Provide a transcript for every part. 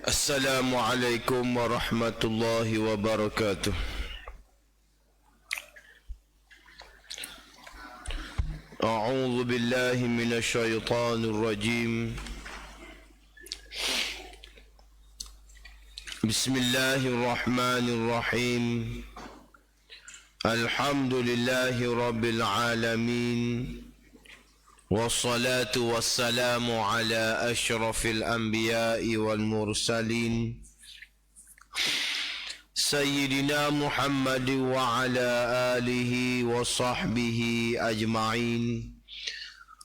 Assalamualaikum warahmatullahi wabarakatuh. A'udzu billahi minasy syaithanir rajim. Bismillahirrahmanirrahim. Alhamdulillahi rabbil alamin. Wassalatu wassalamu ala ashrafil anbiya'i wal mursalin Sayyidina Muhammad wa ala alihi wa sahbihi ajma'in.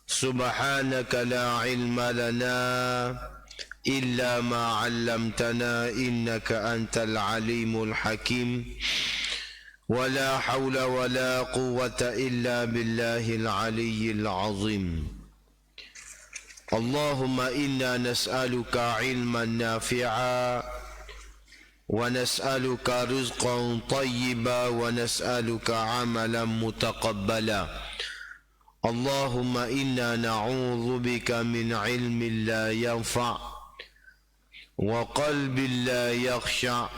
Subhanaka la ilma lana illa ma 'allamtana innaka antal alimul hakim. ولا حول ولا قوة إلا بالله العلي العظيم. اللهم إنا نسألك علما نافعا ونسألك رزقا طيبا ونسألك عملا متقبلا. اللهم إنا نعوذ بك من علم لا ينفع وقلب لا يخشع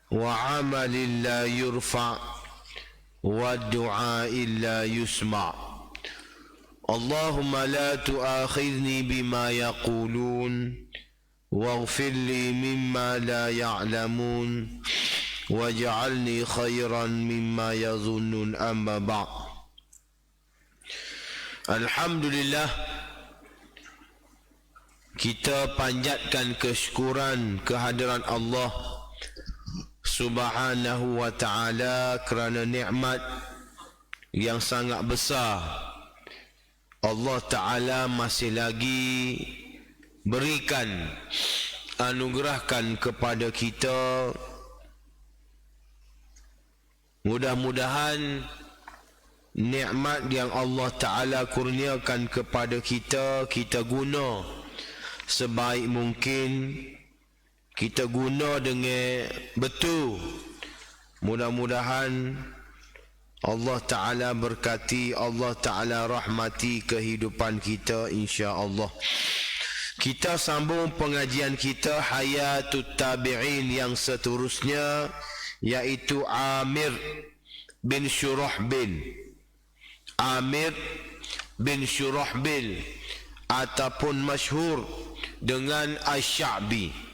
وعمل لا يرفع والدعاء لا يسمع. اللهم لا تؤاخذني بما يقولون واغفر لي مما لا يعلمون واجعلني خيرا مما يظنون. أما بعد. Alhamdulillah, kita panjatkan kesyukuran kehadiran Allah Subhanahu wa ta'ala kerana nikmat yang sangat besar Allah Ta'ala masih lagi berikan, anugerahkan kepada kita. Mudah-mudahan nikmat yang Allah Ta'ala kurniakan kepada kita, kita guna sebaik mungkin, kita guna dengan betul. Mudah-mudahan Allah Ta'ala berkati, Allah Ta'ala rahmati kehidupan kita, insya-Allah. Kita sambung pengajian kita Hayatut Tabi'in yang seterusnya, iaitu Amir bin Syurahbil. Amir bin Syurahbil ataupun masyhur dengan Asy-Sya'bi.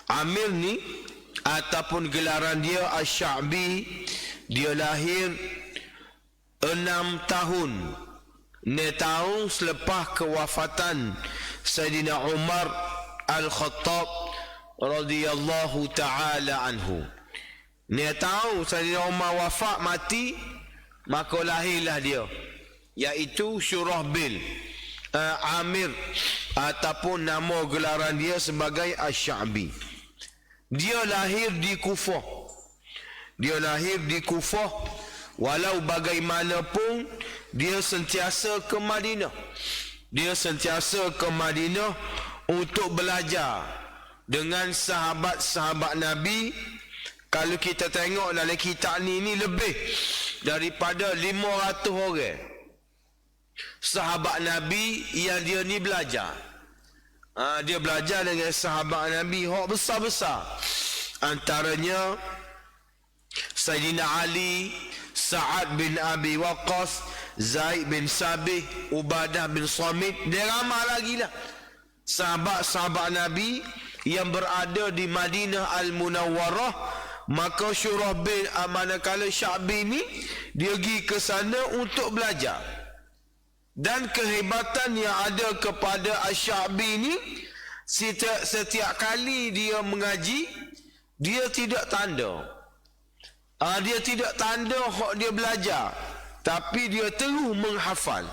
Amir ni ataupun gelaran dia Asy-Sya'bi, dia lahir 6 tahun selepas kewafatan Sayyidina Umar Al-Khattab radhiyallahu ta'ala anhu. 6 tahun Sayyidina Umar wafat, mati, maka lahirlah dia, iaitu Syurahbil. Amir ataupun nama gelaran dia sebagai Asy-Sya'bi. Dia lahir di Kufah. Dia lahir di Kufah. Walau bagaimanapun dia sentiasa ke Madinah. Dia sentiasa ke Madinah untuk belajar dengan sahabat-sahabat Nabi. Kalau kita tengok dalam kitab ni lebih daripada 500 orang sahabat Nabi yang dia ni belajar. Dia belajar dengan sahabat Nabi hak besar-besar. Antaranya Sayyidina Ali, Sa'ad bin Abi Waqqas, Zaid bin Sabih, Ubadah bin Samit. Dia ramai lagi lah sahabat-sahabat Nabi yang berada di Madinah Al-Munawwarah. Maka Syurahbil, manakala Sya'bi ni, dia pergi ke sana untuk belajar. Dan kehebatan yang ada kepada Asy-Sya'bi ni, setiap kali dia mengaji, dia tidak tanda. Dia tidak tanda hak dia belajar, tapi dia terus menghafal.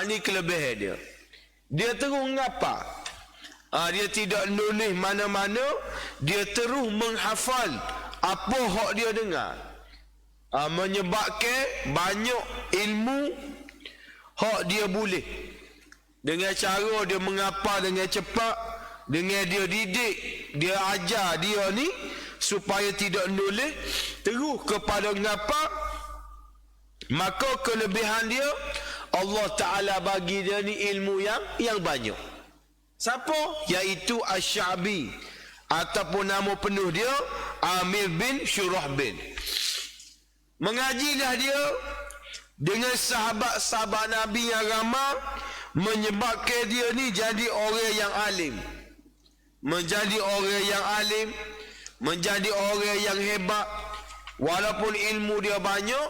Ini kelebihan dia. Dia terus ngapa? Dia tidak nulis mana-mana, dia terus menghafal apa hak dia dengar. Menyebabkan banyak ilmu hak dia boleh. Dengan cara dia mengapa dengan cepat, dengan dia didik, dia ajar dia ni supaya tidak nulis, terus kepada ngapa, maka kelebihan dia Allah Ta'ala bagi dia ni ilmu yang banyak. Siapa? Iaitu Asy-Sya'bi, ataupun nama penuh dia Amir bin Syurahbil. Mengajilah dia dengan sahabat-sahabat Nabi yang ramai, menyebabkan dia ni jadi orang yang alim. Menjadi orang yang alim, menjadi orang yang hebat. Walaupun ilmu dia banyak,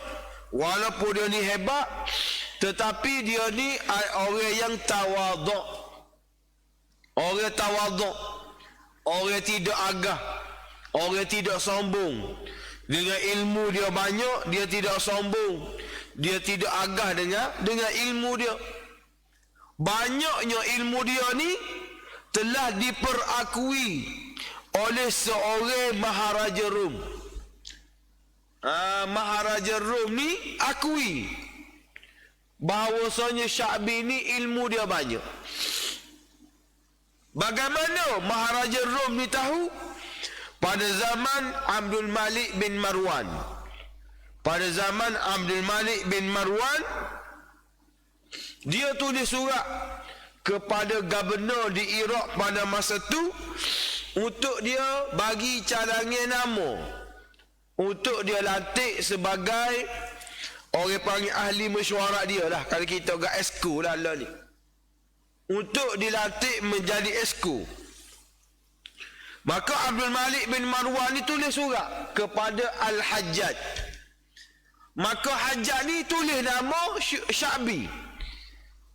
walaupun dia ni hebat, tetapi dia ni orang yang tawaduk. Orang tawaduk, orang tidak agah, orang tidak sombong. Dengan ilmu dia banyak, dia tidak sombong, dia tidak agah dengan ilmu dia. Banyaknya ilmu dia ni telah diperakui oleh seorang Maharaja Rom. Maharaja Rom ni akui bahawasanya Sya'bi ni ilmu dia banyak. Bagaimana Maharaja Rom ni tahu? Pada zaman Abdul Malik bin Marwan. Pada zaman Abdul Malik bin Marwan, dia tulis surat kepada gubernur di Iraq pada masa tu untuk dia bagi cadangan nama, untuk dia lantik sebagai orang panggil ahli mesyuarat dia lah, kalau kita agak esko lah ni, untuk dilantik menjadi esko. Maka Abdul Malik bin Marwan ni tulis surat kepada Al-Hajjaj. Maka Hajjaj ni tulis nama Sya'bi.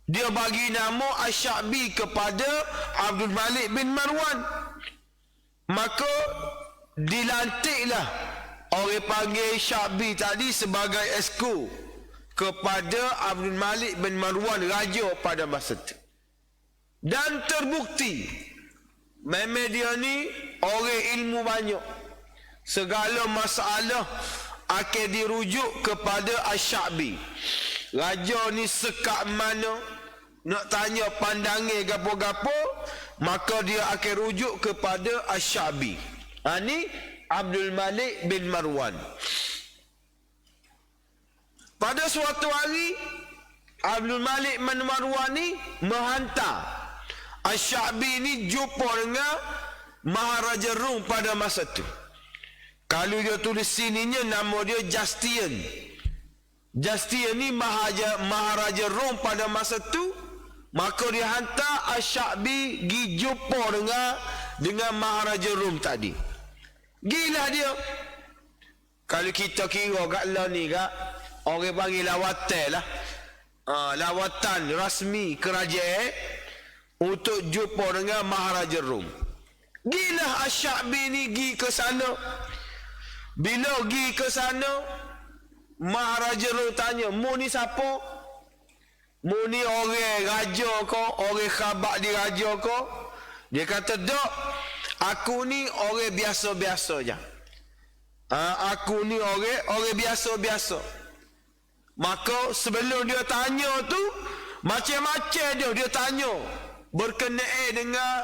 Dia bagi nama Asy-Sya'bi kepada Abdul Malik bin Marwan. Maka dilantiklah orang panggil Sya'bi tadi sebagai esko kepada Abdul Malik bin Marwan, raja pada masa itu. Dan terbukti memang dia ni orang ilmu banyak. Segala masalah akan dirujuk kepada Asy-Sya'bi. Raja ni sekak mana, nak tanya pandangan gapo-gapo, maka dia akan rujuk kepada Asy-Sya'bi. Ni Abdul Malik bin Marwan. Pada suatu hari, Abdul Malik bin Marwan ni menghantar Asy-Sya'bi ni jumpa dengan Maharaja Rom pada masa tu. Kalau dia tulis sininya nama dia Justian. Justian ni Maharaja Rom pada masa tu. Maka dia hantar Asy-Sya'bi pergi jumpa dengan Maharaja Rom tadi. Gilah dia. Kalau kita kira kat lah ni kak, orang panggil lawatan lah. Lawatan rasmi kerajaan untuk jumpa dengan Maharaja Rom. Gilah Asy-Sya'bi ni pergi ke sana. Bila pergi ke sana, Maharaja Rom tanya, mu ni siapa? Mu ni orang raja ko? Orang khabar di raja ko? Dia kata, dok, aku ni orang biasa-biasa je. Aku ni orang biasa-biasa. Maka sebelum dia tanya tu, macam-macam dia tanya berkenaan dengan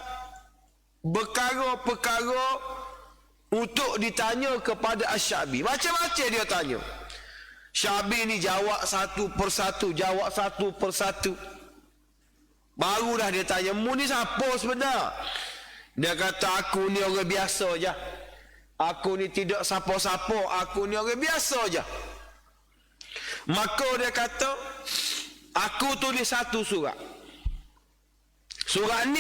perkara-perkara untuk ditanya kepada Asy-Sya'bi. Macam-macam dia tanya. Sya'bi ni jawab satu persatu. Barulah dia tanya, mu ni siapa sebenar? Dia kata, aku ni orang biasa je. Aku ni tidak siapa-siapa, aku ni orang biasa je. Maka dia kata, aku tulis satu surat. Surat ni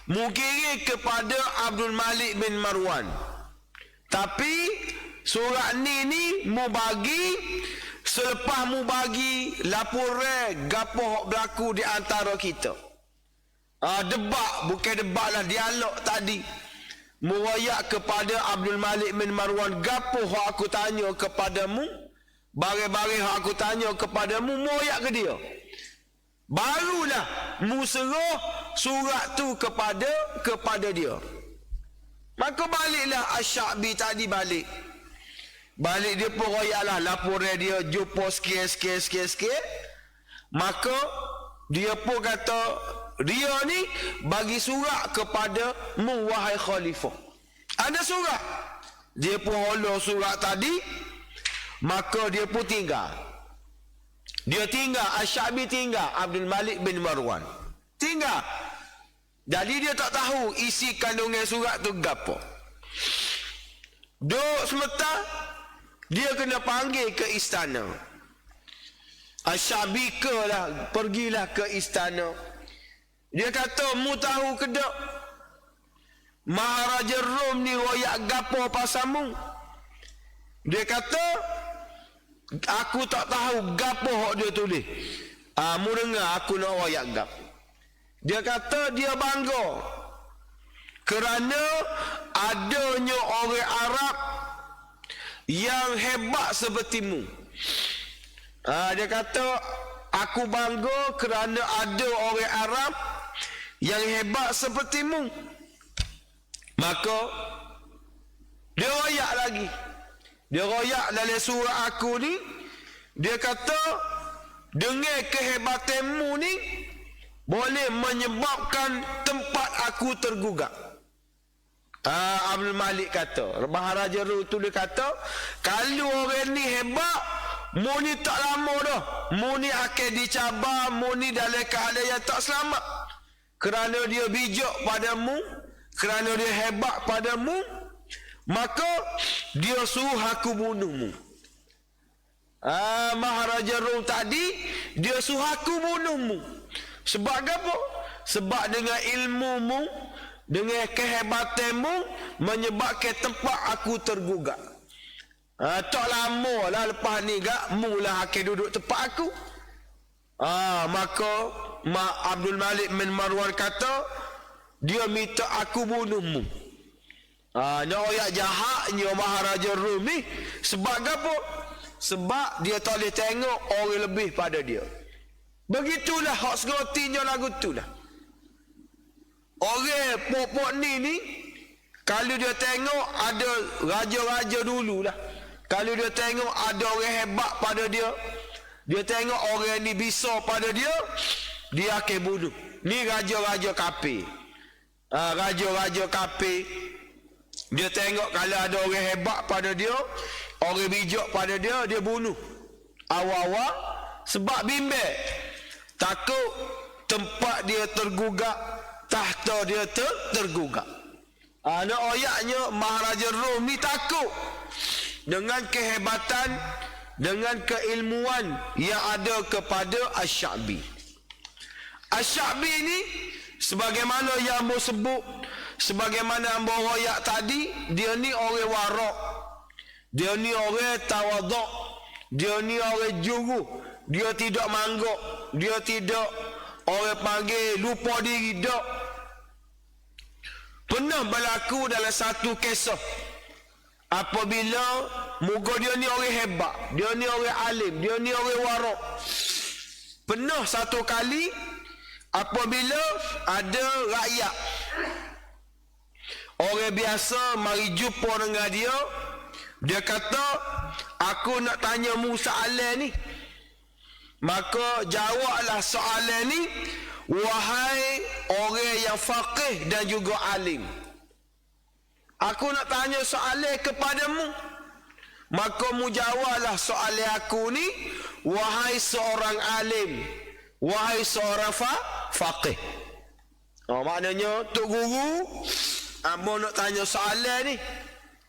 mu kirim kepada Abdul Malik bin Marwan. Tapi surat ni mu bagi selepas mu bagi laporan gapo hok berlaku di antara kita. Debat, bukan debat lah, dialog tadi. Mu wayak kepada Abdul Malik bin Marwan, gapo hok aku tanya kepadamu, barang-barang hok aku tanya kepadamu, mu wayak ke dia. Barulah mu serah surat tu kepada dia. Maka baliklah Asy-Sya'bi tadi balik. Balik dia pun royaklah laporan dia, jumpa sikit. Maka dia pun kata, dia ni bagi surat kepada mu wahai khalifah. Ada surat. Dia pun holor surat tadi. Maka dia pun tinggal. Asy-Sya'bi tinggal, Abdul Malik bin Marwan tinggal. Jadi dia tak tahu isi kandungan surat tu gapo. Duk sementara dia kena panggil ke istana. Asy-Sya'bi pergilah ke istana. Dia kata, mu tahu ke tak? Maharaja Rom ni royak gapo pasamu? Dia kata, aku tak tahu gapo hok dia tulis. Mu dengar aku nak royak gapo. Dia kata dia bangga kerana adanya orang Arab yang hebat sepertimu. Dia kata, aku bangga kerana ada orang Arab yang hebat sepertimu. Maka dia royak lagi. Dia royak dalam surah aku ni. Dia kata, dengan kehebatanmu ni boleh menyebabkan tempat aku tergugak. Abdul Malik kata, Maharaja Rum tu dia kata, kalau orang ni hebat, mu ni tak lama dah. Mu ni akan dicabar, mu ni dalam keadaan yang tak selamat. Kerana dia bijak padamu, kerana dia hebat padamu, maka dia suruh aku bunuhmu. Maharaja Rum tadi, dia suruh aku bunuhmu. Sebab apa? Sebab dengan ilmumu, dengan kehebatanmu, menyebabkan tempat aku tergugak. Tak lama lah lepas ni mula akan duduk tempat aku. Maka Abdul Malik bin Marwan kata, dia minta aku bunuhmu. Ni orang jahatnya Maharaja Rum ni. Sebab apa? Sebab dia tak boleh tengok orang lebih pada dia. Begitulah hak serotinya lagu tu lah. Orang pokok ni kalau dia tengok ada raja-raja dulu lah. Kalau dia tengok ada orang hebat pada dia, dia tengok orang ni bisa pada dia, dia akan bunuh. Ni raja-raja kafir. Raja-raja kafir, dia tengok kalau ada orang hebat pada dia, orang bijak pada dia, dia bunuh. Awal-awal sebab bimbang. Takut tempat dia tergugak, tahta dia tergugak. Nak ayatnya Maharaja Rum ni takut dengan kehebatan, dengan keilmuan yang ada kepada Asy-Sya'bi. Asy-Sya'bi ni sebagaimana yang Ambo sebut, sebagaimana Ambo royak tadi, dia ni orang warak, dia ni orang tawaduk, dia ni orang juru, dia tidak mangguk, dia tidak orang panggil lupa diri, tak. Pernah berlaku dalam satu kisah, apabila muka dia ni orang hebat, dia ni orang alim, dia ni orang warak. Pernah satu kali apabila ada rakyat, orang biasa mari jumpa dengan dia, dia kata, aku nak tanya mu soalan ni. Maka jawablah soalan ni, wahai orang yang faqih dan juga alim. Aku nak tanya soalan kepadamu. Maka mu jawablah soalan aku ni, wahai seorang alim, wahai seorang faqih. Maknanya Tok Guru, Ambo nak tanya soalan ni.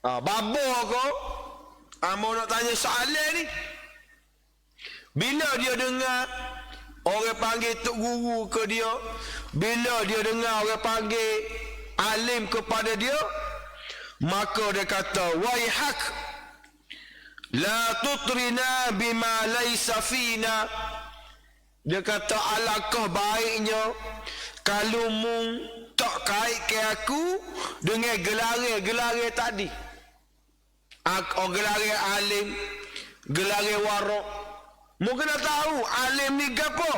Babo ko, Ambo nak tanya soalan ni. Bila dia dengar orang panggil Tok Guru ke dia, bila dia dengar orang panggil alim kepada dia, maka dia kata, waihak, la tutrina bima laysa fina. Dia kata, alangkah baiknya kalau mu tak kaitkan aku dengan gelar-gelar tadi. Gelar alim, gelar warak. Mu kena tahu alim ni gapo.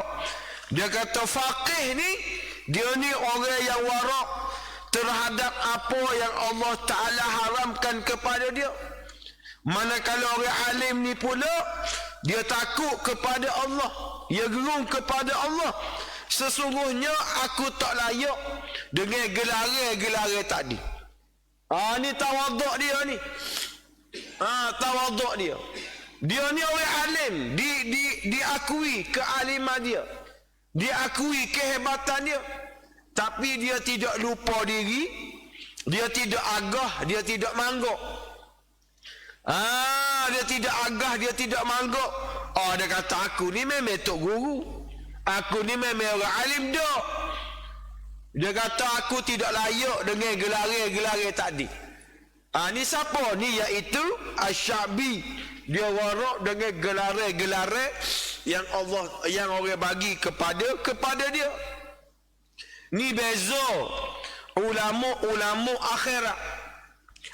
Dia kata faqih ni, dia ni orang yang warak terhadap apa yang Allah Ta'ala haramkan kepada dia. Manakala orang alim ni pula, dia takut kepada Allah, dia gerung kepada Allah. Sesungguhnya aku tak layak dengan gelar tadi. Ni tawaduk dia ni. Tawaduk dia. Dia ni orang alim, diakui kealiman dia, diakui kehebatan dia. tapi dia tidak lupa diri, dia tidak agah, dia tidak mangguk. Dia tidak agah, dia tidak mangguk. Dia kata aku ni memang tok guru, aku ni memang orang alim dak. Dia kata aku tidak layak dengan gelar-gelar tadi. Ni siapa? Ni iaitu Asy-Sya'bi. Dia warak dengan gelar-gelar yang Allah, yang orang bagi kepada dia. Ni beza ulama akhirat.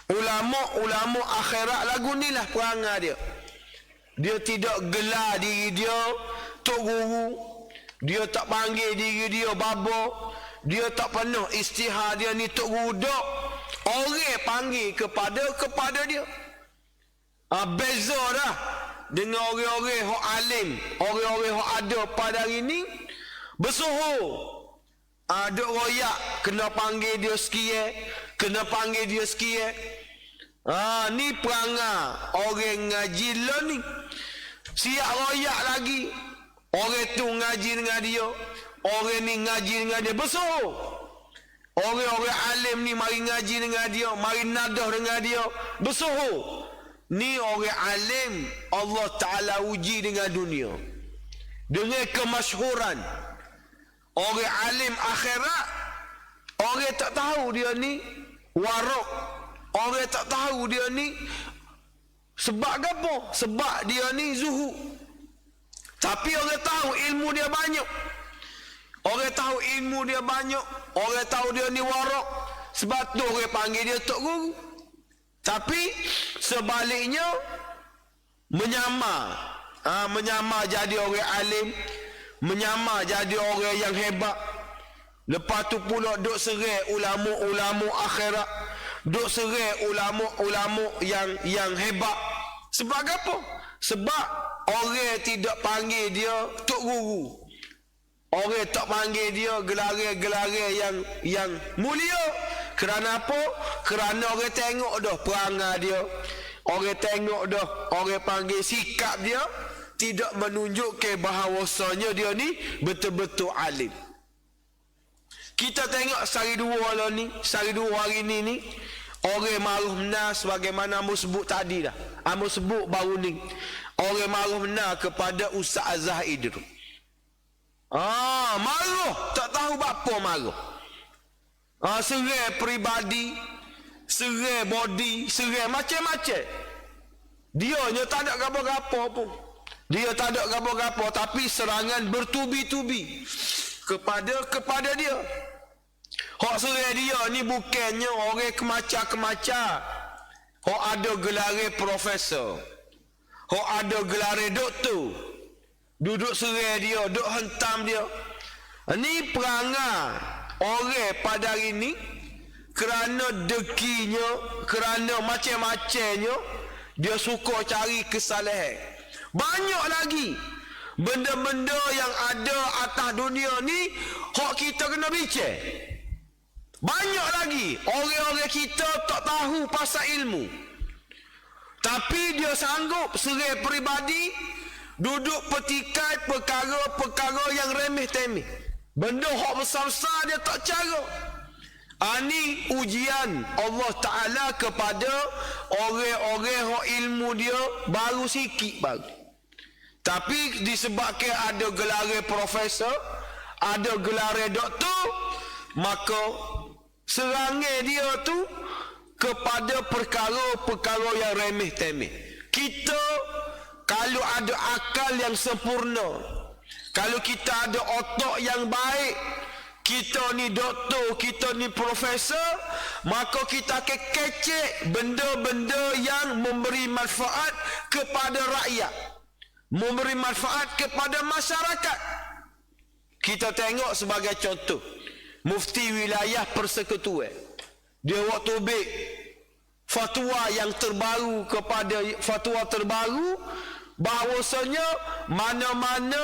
Ulama akhirat lagu ni lah perangai dia. Dia tidak gelar diri dia tok guru. Dia tak panggil diri dia baba. Dia tak pernah istihar dia ni tok guru dak. Orang panggil kepada dia. Beza dah dengan orang-orang hok alim, orang-orang hok ada pada hari ni bersuhu. Duk royak kena panggil dia sekian, kena panggil dia sekian. Ni perangai orang ngaji lah ni. Siap royak lagi. Orang tu ngaji dengan dia, orang ni ngaji dengan dia, bersuhu. Orang-orang alim ni mari ngaji dengan dia, mari nadah dengan dia, bersuhu. Ni orang alim Allah Ta'ala uji dengan dunia, dengan kemasyhuran. Orang alim akhirat, orang tak tahu dia ni warak. Orang tak tahu dia ni sebab apa? Sebab dia ni zuhud. Tapi orang tahu ilmu dia banyak. Orang tahu ilmu dia banyak. Orang tahu dia ni warak. Sebab tu orang panggil dia tok guru. Tapi sebaliknya menyamar. Menyamar jadi orang alim, menyamar jadi orang yang hebat. Lepas tu pula duk serai ulama-ulama akhirat, duk serai ulama-ulama yang hebat. Sebab apa? Sebab orang tidak panggil dia tok guru. Orang tak panggil dia gelar-gelar yang mulia. Kerana apa? Kerana orang tengok dah perangai dia. Orang tengok dah, orang panggil sikap dia tidak menunjukkan bahawasanya dia ni betul-betul alim. Kita tengok sehari dua hari ni orang maruh benar sebagaimana Amos sebut tadi dah. Amos sebut baru ni. Orang maruh benar kepada Ustaz Zahid tu. Maruh, tak tahu apa maruh. Serai peribadi, serai body, serai macam-macam. Dia nya tak ada gapo-gapo pun. Dia tak ada gapo-gapo, tapi serangan bertubi-tubi kepada dia. Hak serai dia ni bukannya orang kemaca-kemaca. Hak ada gelar profesor. Hak ada gelar doktor. Duduk serai dia, duduk hentam dia. Ni perangai orang pada hari ni kerana dekinya, kerana macam-macamnya, dia suka cari kesalahan. Banyak lagi benda-benda yang ada atas dunia ni hak kita kena bincang. Banyak lagi orang-orang kita tak tahu pasal ilmu, tapi dia sanggup serai peribadi duduk petikai perkara-perkara yang remeh-temeh. Benda hak besar-besar dia tak cara. Ini ujian Allah Ta'ala kepada orang-orang hak ilmu dia baru sikit baru. Tapi disebabkan ada gelar profesor, ada gelar doktor, maka serangan dia tu kepada perkara-perkara yang remeh-temeh. Kita kalau ada akal yang sempurna, kalau kita ada otak yang baik, kita ni doktor, kita ni profesor, maka kita akan kecek benda-benda yang memberi manfaat kepada rakyat, memberi manfaat kepada masyarakat. Kita tengok sebagai contoh, Mufti Wilayah Persekutuan, dia waktu big fatwa yang terbaru kepada fatwa terbaru bahawasanya mana-mana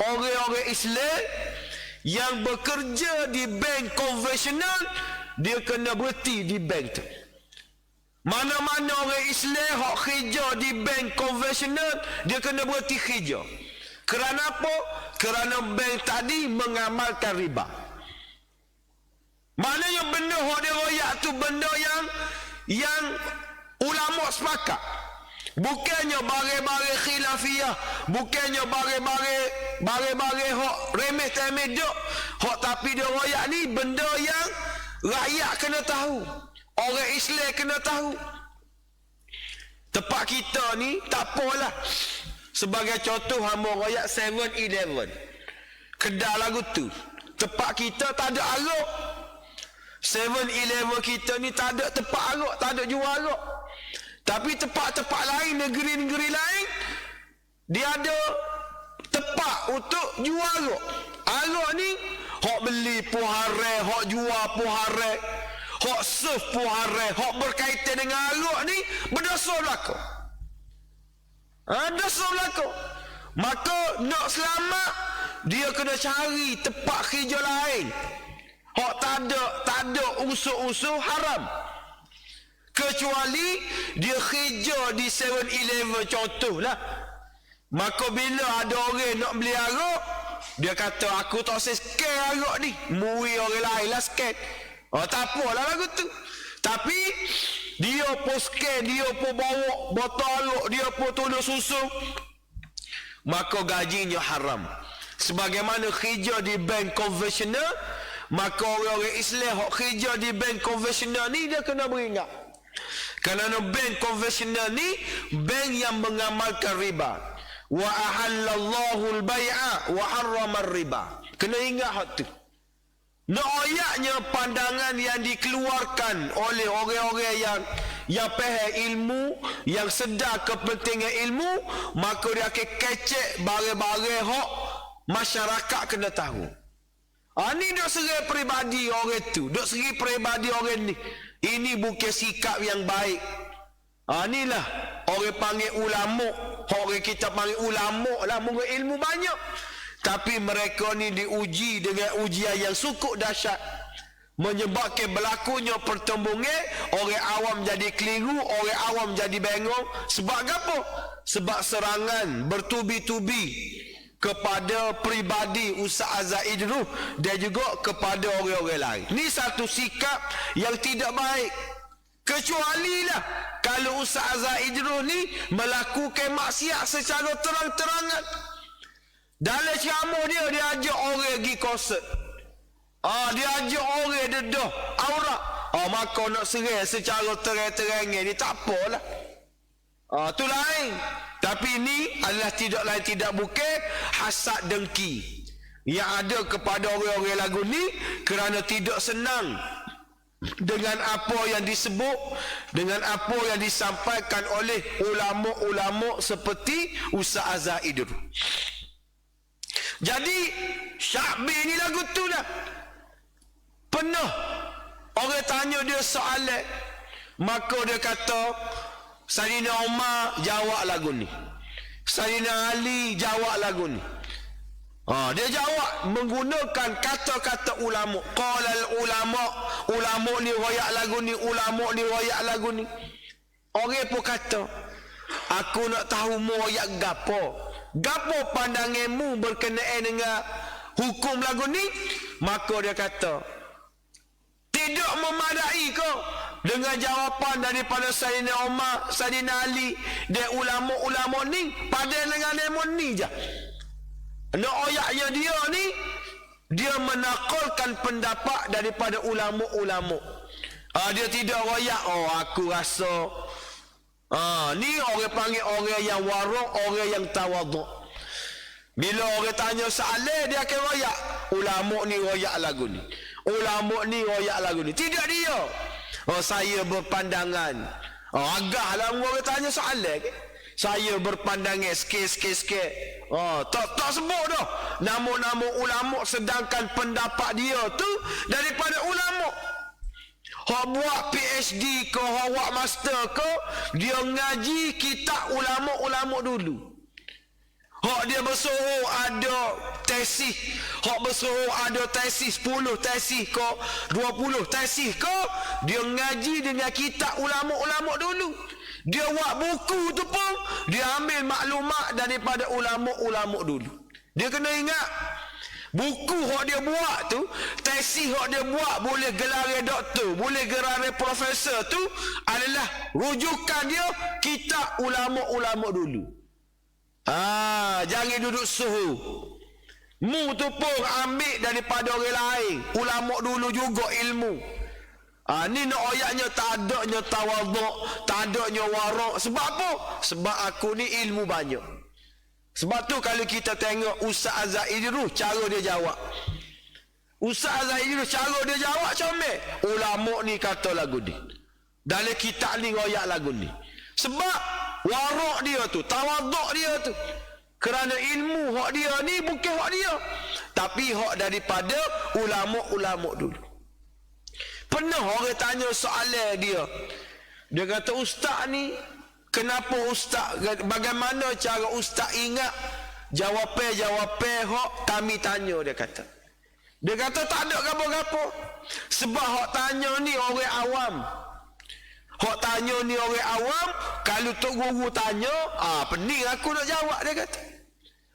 orang-orang Islam yang bekerja di bank konvensional, dia kena berhenti di bank tu. Mana-mana orang Islam hak kerja di bank konvensional, dia kena berhenti kerja. Kerana apa? Kerana bank tadi mengamalkan riba. benda hok dia royak tu benda yang ulama sepakat. Bukannya barang-barang khilafiyah, bukannya barang-barang hok remeh temeh dok. Hok tapi dia royak ni benda yang rakyat kena tahu, orang Islam kena tahu. Tempat kita ni tak apalah. Sebagai contoh hamba royak 7-Eleven. Kedai lagu tu. Tempat kita tak ada arak. 7-Eleven kita ni tak ada tempat arak, tak ada jual arak. Tapi tempat-tempat lain, negeri-negeri lain, dia ada tempat untuk jual arak. Arak ni hok beli pun haram, hok jual pun haram, hok serve pun haram, hok berkaitan dengan arak ni berdosa belaka. Dosa belaka. Maka nak selamat, dia kena cari tempat kerja lain. Hok tak ada unsur-unsur haram. Kecuali dia kerja di 7-Eleven contohlah. Maka bila ada orang nak beli arak, dia kata aku tak usah scan arak ni, muri orang lain lah scan. Tak apalah lagu tu. Tapi dia pun scan, dia pun bawa botol arak, dia pun tulis susu, maka gajinya haram. Sebagaimana kerja di bank konvensional, maka orang-orang Islam hok kerja di bank konvensional ni dia kena beringat. Kerana bank konvensional ni bank yang mengamalkan riba. Wa ahallallahu al-bai'a wa harrama riba. Kena ingat hak tu. Nak ayatnya pandangan yang dikeluarkan oleh orang-orang yang faham ilmu, yang sedar kepentingan ilmu, maka dia akan kecek barang-barang hak masyarakat kena tahu. Ni dok segi peribadi orang tu, dok segi peribadi orang ni. Ini bukan sikap yang baik. Inilah orang panggil ulama. Orang kita panggil ulama lah, mungkin ilmu banyak. Tapi mereka ni diuji dengan ujian yang cukup dahsyat, menyebabkan berlakunya pertembungan. Orang awam jadi keliru, orang awam jadi bengong. Sebab apa? Sebab serangan bertubi-tubi kepada pribadi Ustaz Azhar Idrus dan juga kepada orang-orang lain. Ni satu sikap yang tidak baik. Kecualilah kalau Ustaz Azhar Idrus ni melakukan maksiat secara terang-terangan. Dalam ceramah dia ajak orang pergi konsert. Dia ajak orang dedah aurat. Maka nak serang secara terang-terangan ni tak apalah. Tu lain. Tapi ini adalah tidak lain tidak bukan hasad dengki yang ada kepada orang-orang lagu ni kerana tidak senang dengan apa yang disebut, dengan apa yang disampaikan oleh ulama-ulama seperti Ustaz Azhar Idrus. Jadi Syakbir ni lagu tu dah pernah orang tanya dia soalan, maka dia kata Sayyidina Umar jawab lagu ni, Sayyidina Ali jawab lagu ni. Dia jawab menggunakan kata-kata ulama. Qalal ulama ni royak lagu ni, ulama ni royak lagu ni. Orang pun kata, aku nak tahu mu royak gapo pandanganmu berkenaan dengan hukum lagu ni. Maka dia kata, tidak memadai kau dengan jawapan daripada Sayyidina Umar, Sayyidina Ali dan ulama-ulama ni pada dengan lemon ni je. Nak ayatnya dia ni, dia menakalkan pendapat daripada ulama-ulama. Dia tidak royak, aku rasa ni orang panggil orang yang warak, orang yang tawaduk. Bila orang tanya soalan, dia akan royak, ulama ni royak lagu ni, ulama ni royak lagu ni. Tidak dia. Saya berpandangan. Agaklah orang tanya soalan ke? Saya berpandangan sikit. Tak sebut dah nama-nama ulama, sedangkan pendapat dia tu daripada ulama. Hak buat PhD ke, hak buat master ke, dia ngaji kitab ulama-ulama dulu. Hak dia bersuruh ada tesis, hak bersuruh ada tesis 10 tesis ke 20 tesis ke, dia ngaji dengan kitab ulama-ulama dulu. Dia buat buku tu pun dia ambil maklumat daripada ulama-ulama dulu. Dia kena ingat, Buku hok dia buat tu, tesis hok dia buat boleh gelar doktor, boleh gelar profesor tu adalah rujukan dia kitab ulama-ulama dulu. Jangan duduk suhu. Mu tu pun ambil daripada orang lain. Ulama dulu juga ilmu. Ni nak ayatnya tak adanya tawaduk, tak adanya warak. Sebab apa? Sebab aku ni ilmu banyak. Sebab tu kalau kita tengok Ustaz Azhar Idrus, cara dia jawab. Ustaz Azhar Idrus, cara dia jawab comel. Ulama ni kata lagu ni. Dalam kitab ni royak lagu ni. Sebab warak dia tu, tawaduk dia tu. Kerana ilmu hak dia ni bukan hak dia. Tapi hak daripada ulama-ulama dulu. Pernah orang tanya soalan dia. Dia kata, ustaz ni, kenapa ustaz, bagaimana cara ustaz ingat jawapan-jawapan hak kami tanya, dia kata. Dia kata tak ada gapo-gapo. Sebab hak tanya ni orang awam. Hak tanya ni orang awam, kalau tok guru tanya, pening aku nak jawab, dia kata.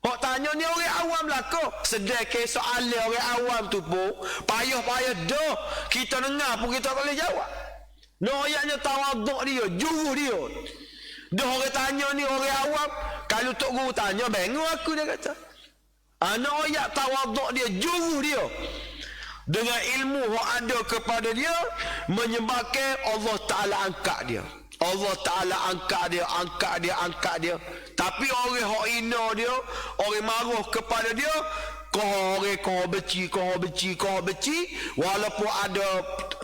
Hak tanya ni orang awam lah kau. Sedangkan soalan orang awam tu pun payah-payah dah kita dengar pun kita tak boleh jawab. No ayatnya tawaduk dia, juru dia. Dah orang tanya ni orang awam, kalau tok guru tanya bingung aku, dia kata. No ayat tawaduk dia, juru dia. Dengan ilmu yang ada kepada dia, menyebabkan Allah Ta'ala angkat dia. Allah Ta'ala angkat dia. Tapi orang yang hina dia, orang marah kepada dia, kau benci. Walaupun ada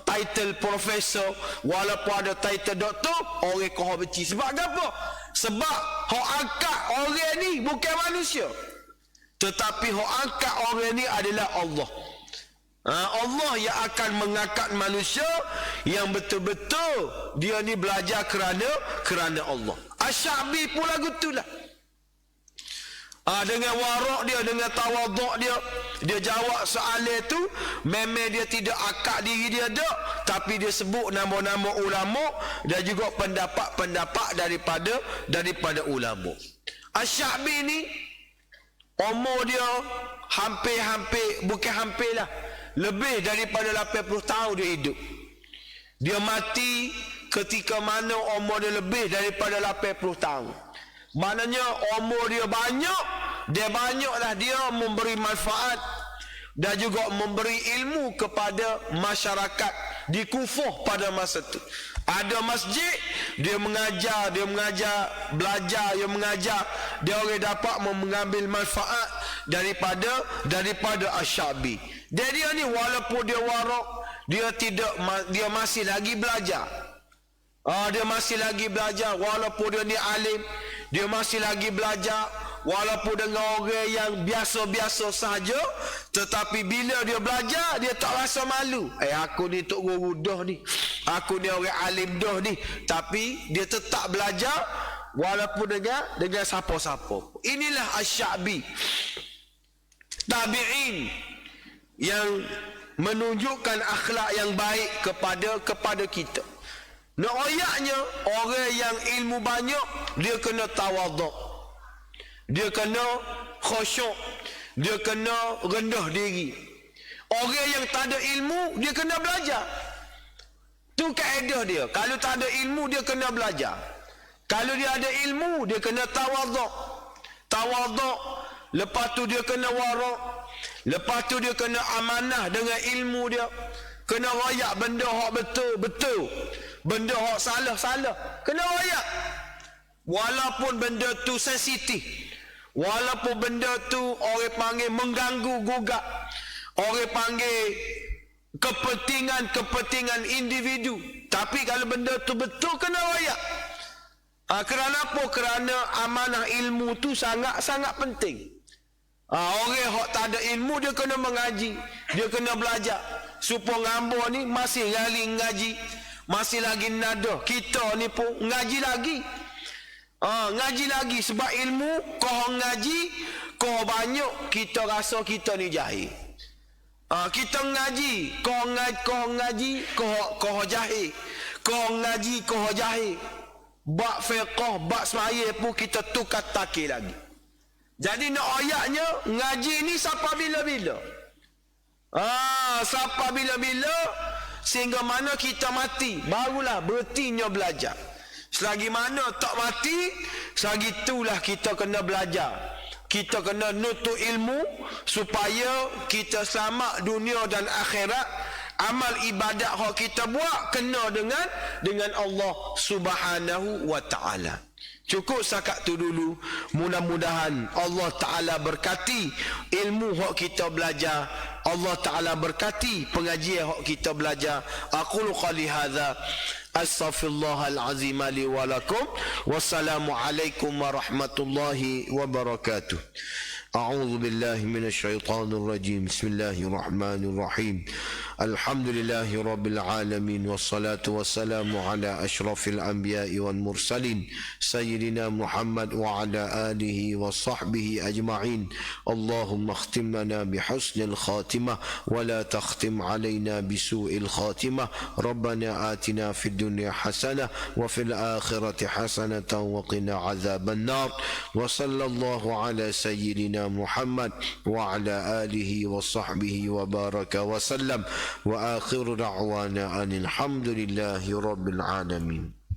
title profesor, walaupun ada title doktor, orang kau benci. Sebab apa? Sebab yang angkat orang ni bukan manusia. Tetapi yang angkat orang ni adalah Allah. Allah yang akan mengangkat manusia yang betul-betul dia ni belajar kerana Allah. Asy-Sya'bi pun lagu itulah. Dengan warak dia, dengan tawaduk dia, dia jawab soalan tu. Memang dia tidak akad diri dia dak, tapi dia sebut nama-nama ulama dan juga pendapat-pendapat daripada ulama. Asy-Sya'bi ni umur dia hampir, bukan hampir lah, lebih daripada 80 tahun dia hidup. Dia mati ketika mana umur dia lebih daripada 80 tahun. Maknanya umur dia banyak, banyaklah dia memberi manfaat dan juga memberi ilmu kepada masyarakat di Kufah pada masa itu. Ada masjid, dia mengajar, belajar, dia orang dapat mengambil manfaat daripada Asy-Sya'bi. Dia ni walaupun dia warak, dia masih lagi belajar. Dia masih lagi belajar walaupun dia ni alim, dia masih lagi belajar walaupun dengan orang yang biasa-biasa sahaja, tetapi bila dia belajar dia tak rasa malu. Aku ni tok guru dah ni, aku ni orang alim dah ni, tapi dia tetap belajar walaupun dengan siapa-siapa. Inilah Asy-Sya'bi, tabi'in yang menunjukkan akhlak yang baik kepada kita. Nak ayatnya, orang yang ilmu banyak, dia kena tawaduk, dia kena khusyuk, dia kena rendah diri. Orang yang tak ada ilmu, dia kena belajar. Tu kaedah dia. Kalau tak ada ilmu, dia kena belajar. Kalau dia ada ilmu, dia kena tawaduk. Lepas tu dia kena warak. Lepas tu dia kena amanah dengan ilmu dia. Kena royak benda hak betul-betul, benda hak salah-salah, kena royak. Walaupun benda tu sensitif, walaupun benda tu orang panggil mengganggu gugat, orang panggil kepentingan individu, tapi kalau benda tu betul, kena royak. Kerana apa? Kerana amanah ilmu tu sangat-sangat penting. Orang yang tak ada ilmu, dia kena mengaji, dia kena belajar. Supaya ngambor ni masih lagi ngaji, masih lagi nada. Kita ni pun ngaji lagi. Ngaji lagi sebab ilmu kau ngaji, kau banyak, kita rasa kita ni jahil. Kita ngaji, kau ngaji, kau jahil. Kau ngaji, kau jahil. Bab fiqh, bab semaya pun kita tukar takir lagi. Jadi nak ayatnya, ngaji ni siapa bila-bila. Siapa bila-bila, sehingga mana kita mati, barulah berhentinya belajar. Selagi mana tak mati, selagi itulah kita kena belajar. Kita kena nuntut ilmu supaya kita selamat dunia dan akhirat. Amal ibadat yang kita buat kena dengan Allah Subhanahu wa taala. Cukup sakat tu dulu. Mudah-mudahan Allah Ta'ala berkati ilmu yang kita belajar. Allah Ta'ala berkati pengajian yang kita belajar. Aqulu qali hadza astaghfirullahal azim li wa lakum. Wassalamualaikum warahmatullahi wabarakatuh. أعوذ بالله من الشيطان الرجيم بسم الله الرحمن الرحيم الحمد لله رب العالمين والصلاة والسلام على أشرف الأنبياء والمرسلين سيدنا محمد وعلى آله وصحبه أجمعين اللهم اختم لنا بحسن الخاتمة ولا تختم علينا بسوء الخاتمة ربنا آتنا في الدنيا حسنة وفي الآخرة حسنة وقنا عذاب النار وصلى الله على سيدنا محمد وعلى آله وصحبه وبارك وسلم وآخر دعوانا أن الحمد لله رب العالمين.